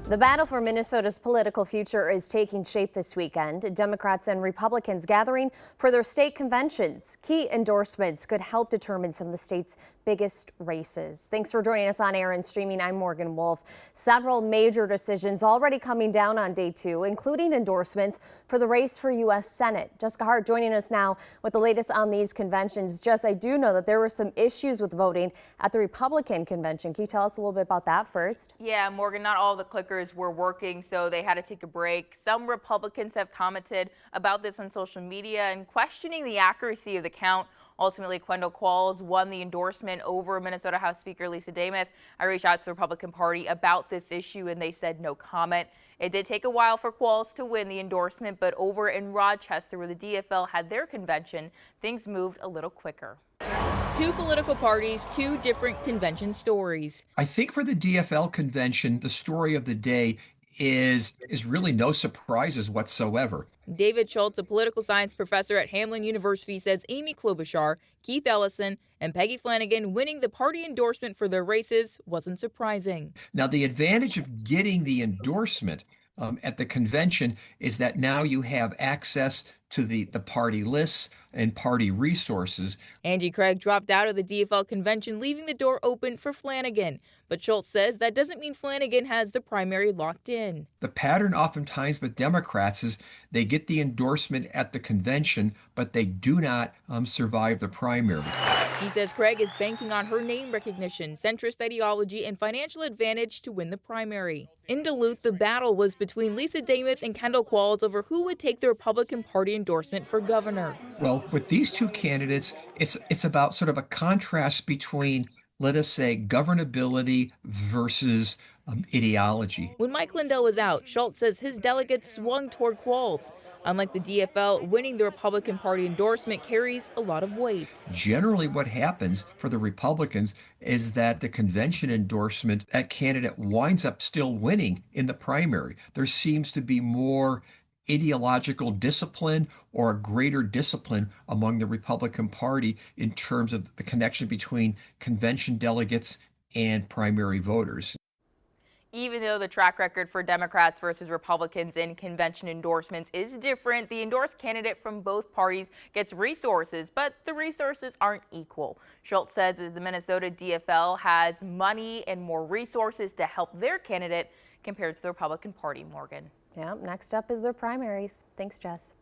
The battle for Minnesota's political future is taking shape this weekend. Democrats and Republicans gathering for their state conventions. Key endorsements could help determine some of the state's biggest races. Thanks for joining us on air and streaming. I'm Morgan Wolf. Several major decisions already coming down on day two, including endorsements for the race for U.S. Senate. Jessica Hart joining us now with the latest on these conventions. Jess, I do know that there were some issues with voting at the Republican convention. Can you tell us a little bit about that first? Yeah, Morgan, not all the clickers were working, so they had to take a break. Some Republicans have commented about this on social media and questioning the accuracy of the count. Ultimately, Kendall Qualls won the endorsement over Minnesota House Speaker Lisa Demuth. I reached out to the Republican Party about this issue, and they said no comment. It did take a while for Qualls to win the endorsement, but over in Rochester, where the DFL had their convention, things moved a little quicker. Two political parties, two different convention stories. I think for the DFL convention, the story of the day is really no surprises whatsoever. David Schultz, a political science professor at Hamline University, says Amy Klobuchar, Keith Ellison, and Peggy Flanagan winning the party endorsement for their races wasn't surprising. Now, the advantage of getting the endorsement at the convention is that now you have access to the party lists and party resources. Angie Craig dropped out of the DFL convention, leaving the door open for Flanagan. But Schultz says that doesn't mean Flanagan has the primary locked in. The pattern oftentimes with Democrats is they get the endorsement at the convention, but they do not survive the primary. He says Craig is banking on her name recognition, centrist ideology, and financial advantage to win the primary. In Duluth, the battle was between Lisa Demuth and Kendall Qualls over who would take the Republican Party endorsement for governor. Well, with these two candidates, it's about sort of a contrast between, let us say, governability versus ideology. When Mike Lindell was out, Schultz says his delegates swung toward Qualls. Unlike the DFL, winning the Republican Party endorsement carries a lot of weight. Generally, what happens for the Republicans is that the convention endorsement, that candidate winds up still winning in the primary. There seems to be more ideological discipline or a greater discipline among the Republican Party in terms of the connection between convention delegates and primary voters. Even though the track record for Democrats versus Republicans in convention endorsements is different, the endorsed candidate from both parties gets resources, but the resources aren't equal. Schultz says that the Minnesota DFL has money and more resources to help their candidate compared to the Republican Party, Morgan. Yeah, next up is their primaries. Thanks, Jess.